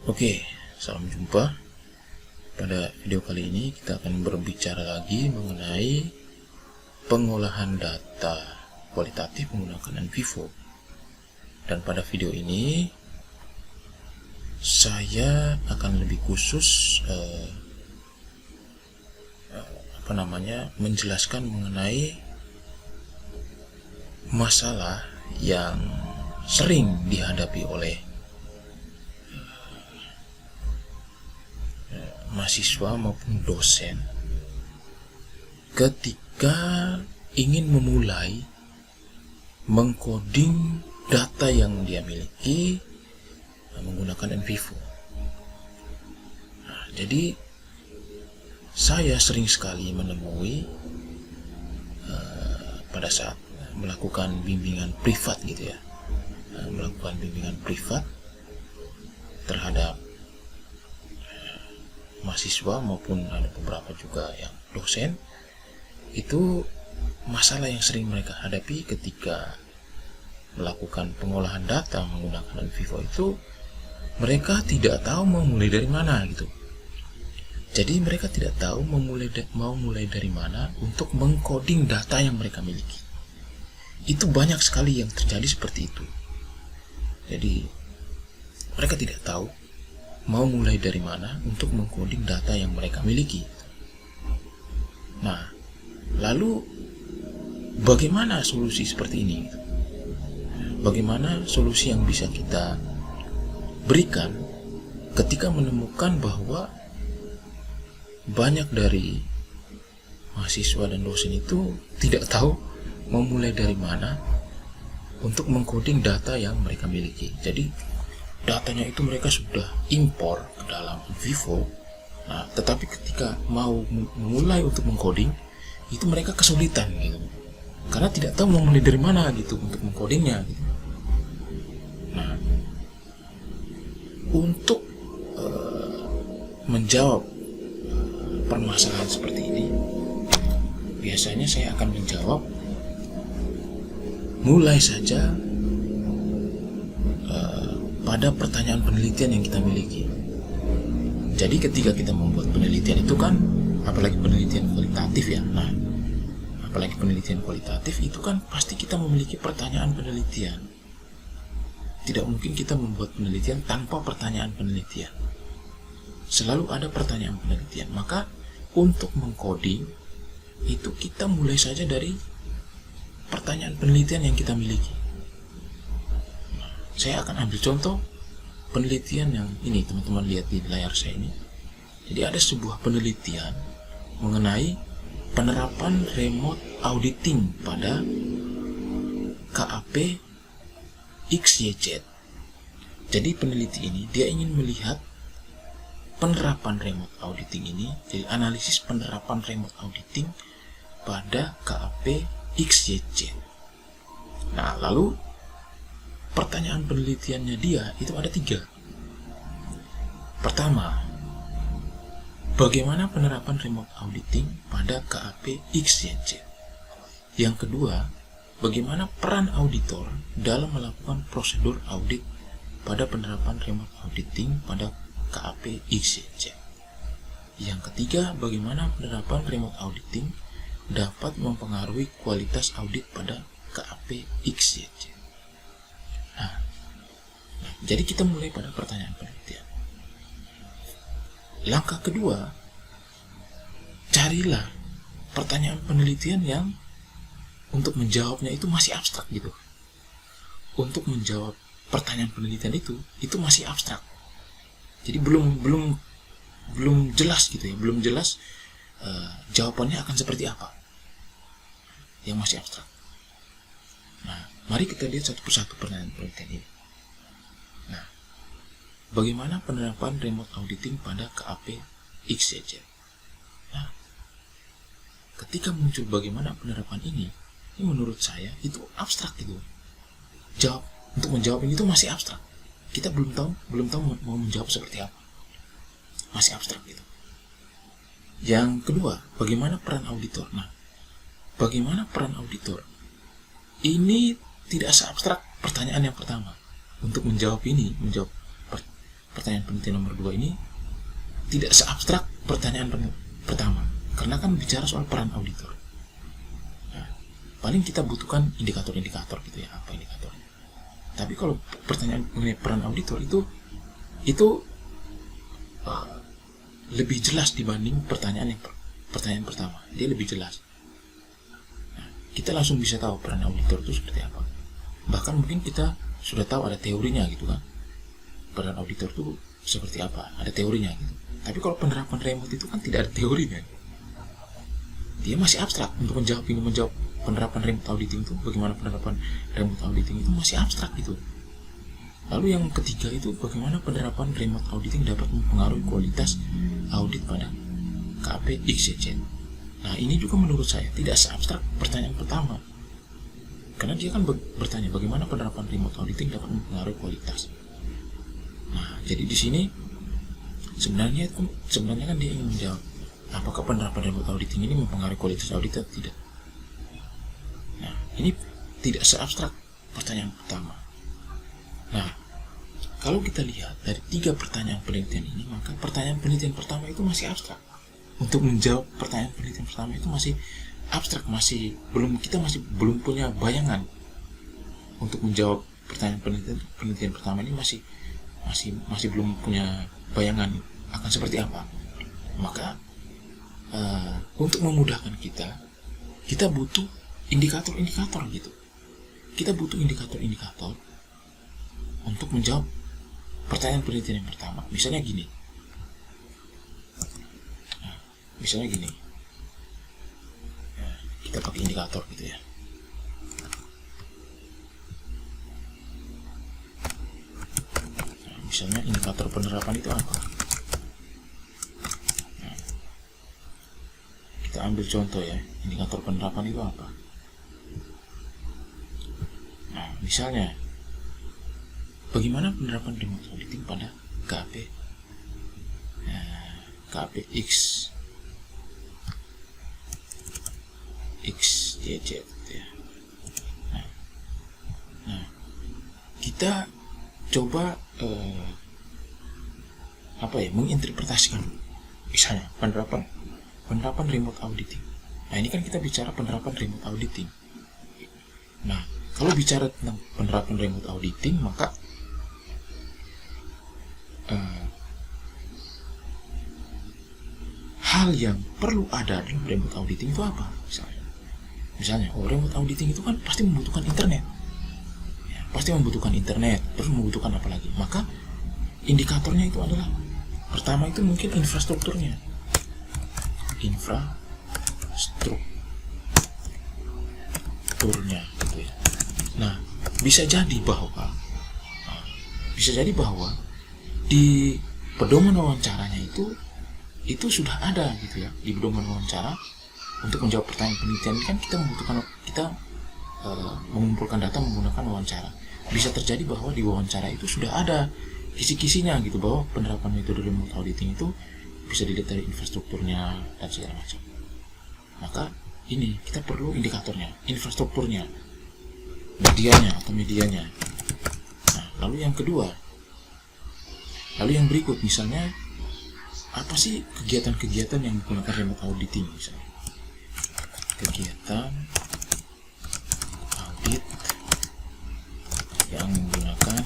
Oke, salam jumpa. Pada video kali ini kita akan berbicara lagi mengenai pengolahan data kualitatif menggunakan NVivo. Dan pada video ini saya akan lebih khusus menjelaskan mengenai masalah yang sering dihadapi oleh mahasiswa maupun dosen ketika ingin memulai mengcoding data yang dia miliki menggunakan NVivo. Jadi saya sering sekali menemui pada saat melakukan bimbingan privat melakukan bimbingan privat terhadap mahasiswa maupun ada beberapa juga yang dosen. Itu masalah yang sering mereka hadapi ketika melakukan pengolahan data menggunakan NVivo itu, mereka tidak tahu mau mulai dari mana gitu. Jadi mereka tidak tahu mau mulai dari mana untuk mengcoding data yang mereka miliki. Itu banyak sekali yang terjadi seperti itu. Jadi mereka tidak tahu mau mulai dari mana untuk mengcoding data yang mereka miliki. Nah, lalu bagaimana solusi seperti ini? Bagaimana solusi yang bisa kita berikan ketika menemukan bahwa banyak dari mahasiswa dan dosen itu tidak tahu mau mulai dari mana untuk mengcoding data yang mereka miliki. Jadi datanya itu mereka sudah impor ke dalam NVivo. Nah, tetapi ketika mau mulai untuk mengcoding itu mereka kesulitan gitu, karena tidak tahu mau mulai dari mana gitu untuk mengcodingnya gitu. Nah, untuk menjawab permasalahan seperti ini, biasanya saya akan menjawab mulai saja pada pertanyaan penelitian yang kita miliki. Jadi ketika kita membuat penelitian itu kan, apalagi penelitian kualitatif ya. Nah, apalagi penelitian kualitatif itu kan pasti kita memiliki pertanyaan penelitian. Tidak mungkin kita membuat penelitian tanpa pertanyaan penelitian. Selalu ada pertanyaan penelitian. Maka untuk mengcoding itu kita mulai saja dari pertanyaan penelitian yang kita miliki. Saya akan ambil contoh penelitian yang ini, teman-teman lihat di layar saya ini. Jadi ada sebuah penelitian mengenai penerapan remote auditing pada KAP XYZ. Jadi peneliti ini dia ingin melihat penerapan remote auditing ini, jadi analisis penerapan remote auditing pada KAP XYZ. Nah, lalu pertanyaan penelitiannya dia itu ada 3. Pertama, bagaimana penerapan remote auditing pada KAP XYZ? Yang kedua, bagaimana peran auditor dalam melakukan prosedur audit pada penerapan remote auditing pada KAP XYZ? Yang ketiga, bagaimana penerapan remote auditing dapat mempengaruhi kualitas audit pada KAP XYZ? Nah, jadi kita mulai pada pertanyaan penelitian. Langkah kedua, carilah pertanyaan penelitian yang untuk menjawabnya itu masih abstrak gitu. Untuk menjawab pertanyaan penelitian itu masih abstrak. Jadi belum jelas gitu ya, belum jelas jawabannya akan seperti apa. Yang masih abstrak. Nah, mari kita lihat satu persatu pertanyaan penelitian ini. Nah, bagaimana penerapan remote auditing pada KAP XYZ? Nah, ketika muncul bagaimana penerapan ini menurut saya itu abstrak gitu. Untuk menjawab ini itu masih abstrak. Kita belum tahu mau menjawab seperti apa. Masih abstrak gitu. Yang kedua, bagaimana peran auditor? Nah, bagaimana peran auditor? Ini tidak seabstrak pertanyaan yang pertama. Untuk menjawab pertanyaan penelitian nomor 2 ini tidak seabstrak pertanyaan pertama, karena kan bicara soal peran auditor. Nah, paling kita butuhkan indikator-indikator gitu ya, apa indikatornya. Tapi kalau pertanyaan mengenai peran auditor itu lebih jelas dibanding pertanyaan pertama. Dia lebih jelas. Nah, kita langsung bisa tahu peran auditor itu seperti apa. Bahkan mungkin kita sudah tahu ada teorinya gitu kan. Peran auditor itu seperti apa, ada teorinya gitu. Tapi kalau penerapan remote itu kan tidak ada teorinya. Dia masih abstrak untuk menjawab penerapan remote auditing itu, bagaimana penerapan remote auditing itu masih abstrak gitu. Lalu yang ketiga itu bagaimana penerapan remote auditing dapat mempengaruhi kualitas audit pada KPXYZ. Nah, ini juga menurut saya tidak seabstrak pertanyaan pertama. Karena dia kan bertanya bagaimana penerapan remote auditing dapat mempengaruhi kualitas. Nah, jadi di sini sebenarnya kan dia ingin menjawab apakah penerapan remote auditing ini mempengaruhi kualitas audit atau tidak. Nah, ini tidak seabstrak pertanyaan pertama. Nah, kalau kita lihat dari 3 pertanyaan penelitian ini, maka pertanyaan penelitian pertama itu masih abstrak. Untuk menjawab pertanyaan penelitian pertama itu masih abstrak, kita masih belum punya bayangan untuk menjawab pertanyaan penelitian pertama ini masih belum punya bayangan akan seperti apa. Maka untuk memudahkan kita butuh indikator-indikator gitu. Kita butuh indikator-indikator untuk menjawab pertanyaan penelitian yang pertama. Misalnya gini. Kita pakai indikator gitu ya. Nah, misalnya indikator penerapan itu apa? Nah, kita ambil contoh ya, indikator penerapan itu apa? Nah, misalnya bagaimana penerapan remote auditing pada KPX XYZ ya. Nah, kita coba menginterpretasikan misalnya penerapan remote auditing. Nah, ini kan kita bicara penerapan remote auditing. Nah, kalau bicara tentang penerapan remote auditing, maka hal yang perlu ada dalam remote auditing itu apa? Misalnya, remote auditing itu kan pasti membutuhkan internet. Ya, pasti membutuhkan internet, terus membutuhkan apa lagi? Maka indikatornya itu adalah pertama itu mungkin infrastrukturnya. Infrastrukturnya gitu ya. Nah, bisa jadi bahwa di pedoman wawancaranya itu sudah ada gitu ya. Di pedoman wawancara untuk menjawab pertanyaan penelitian ini kan kita mengumpulkan data menggunakan wawancara. Bisa terjadi bahwa di wawancara itu sudah ada kisi-kisinya gitu, bahwa penerapan metode remote auditing itu bisa dilihat dari infrastrukturnya dan segala macam. Maka ini kita perlu indikatornya, infrastrukturnya, medianya. Nah, lalu yang berikut misalnya apa sih kegiatan-kegiatan yang menggunakan remote auditing misalnya? Kegiatan audit yang menggunakan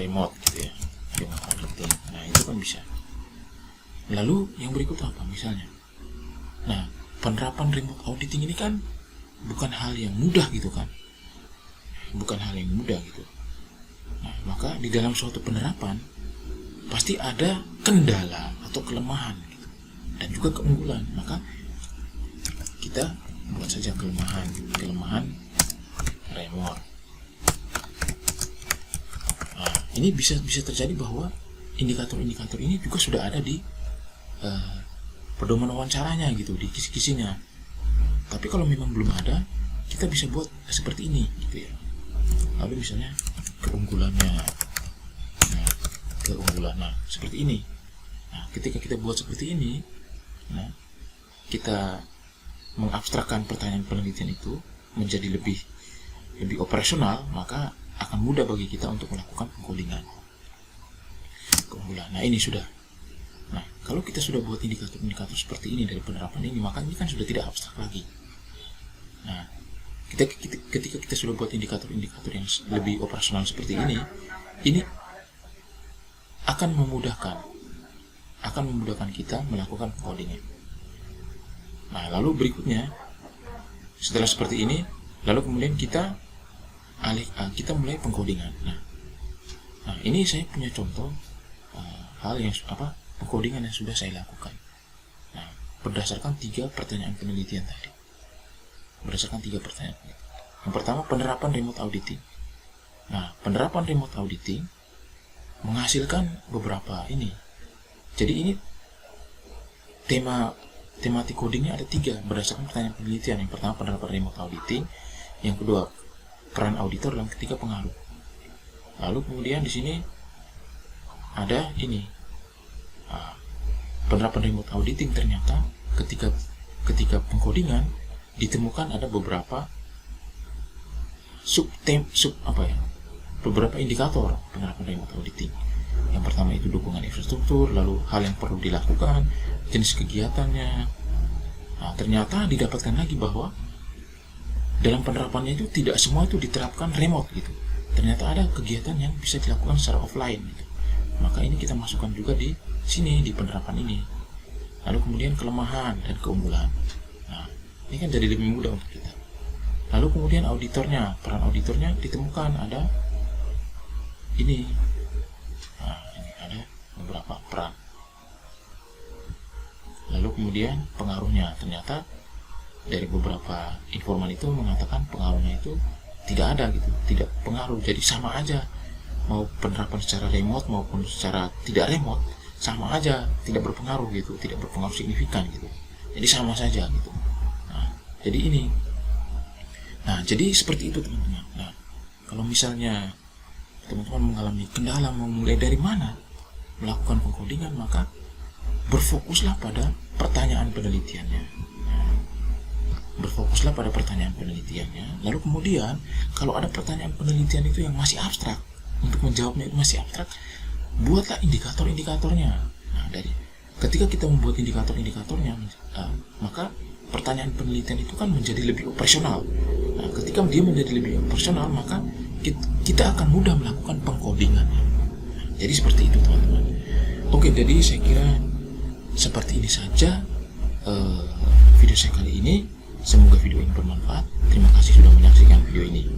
remote gitu ya, remote auditing. Nah, itu kan bisa. Lalu yang berikut apa misalnya? Nah, penerapan remote auditing ini kan bukan hal yang mudah gitu kan. Nah, maka di dalam suatu penerapan pasti ada kendala atau kelemahan gitu, dan juga keunggulan. Maka kita buat saja kelemahan remote. Nah, ini bisa terjadi bahwa indikator-indikator ini juga sudah ada di pedoman wawancaranya gitu, di kisi-kisinya. Tapi kalau memang belum ada, kita bisa buat seperti ini gitu ya. Lalu misalnya keunggulannya, seperti ini. Nah, ketika kita buat seperti ini, kita mengabstrakkan pertanyaan penelitian itu menjadi lebih lebih operasional, maka akan mudah bagi kita untuk melakukan pengkodingan. Keunggulan. Nah, ini sudah. Nah, kalau kita sudah buat indikator-indikator seperti ini dari penerapan ini, maka ini kan sudah tidak abstrak lagi. Nah, ketika kita sudah buat indikator-indikator yang lebih operasional seperti ini akan memudahkan kita melakukan codingnya. Nah, lalu berikutnya, setelah seperti ini, lalu kemudian kita mulai pengkodingan. Nah, ini saya punya contoh hal yang pengkodingan yang sudah saya lakukan. Nah, berdasarkan 3 pertanyaan penelitian tadi. Yang pertama, penerapan remote auditing. Nah, penerapan remote auditing menghasilkan beberapa ini. Jadi ini tematik codingnya ada 3 berdasarkan pertanyaan penelitian. Yang pertama, penerapan remote auditing. Yang kedua, peran auditor. Dan ketiga, pengaruh. Lalu kemudian di sini ada ini. Penerapan remote auditing ternyata ketika pengkodingan ditemukan ada beberapa beberapa indikator penerapan remote auditing. Yang pertama itu dukungan infrastruktur, lalu hal yang perlu dilakukan, jenis kegiatannya. Nah, ternyata didapatkan lagi bahwa dalam penerapannya itu tidak semua itu diterapkan remote gitu. Ternyata ada kegiatan yang bisa dilakukan secara offline gitu. Maka ini kita masukkan juga di sini di penerapan ini. Lalu kemudian kelemahan dan keunggulan. Nah, ini kan jadi lebih mudah untuk kita. Lalu kemudian auditornya, peran auditornya ditemukan ada ini. Nah, ini ada beberapa peran. Lalu kemudian pengaruhnya, ternyata dari beberapa informan itu mengatakan pengaruhnya itu tidak ada gitu, tidak pengaruh, jadi sama aja mau penerapan secara remote maupun secara tidak remote sama aja, tidak berpengaruh gitu, tidak berpengaruh signifikan gitu, jadi sama saja gitu. Nah, jadi ini, nah jadi seperti itu teman-teman. Nah, kalau misalnya teman-teman mengalami kendala mau mulai dari mana melakukan pengkodingan, maka berfokuslah pada pertanyaan penelitiannya. Lalu kemudian kalau ada pertanyaan penelitian itu yang masih abstrak, untuk menjawabnya itu masih abstrak, buatlah indikator-indikatornya. Nah, dari ketika kita membuat indikator-indikatornya, maka pertanyaan penelitian itu kan menjadi lebih operasional. Nah, ketika dia menjadi lebih operasional, maka kita akan mudah melakukan pengkodingannya. Jadi seperti itu teman-teman. Oke, jadi saya kira seperti ini saja video saya kali ini. Semoga video ini bermanfaat. Terima kasih sudah menyaksikan video ini.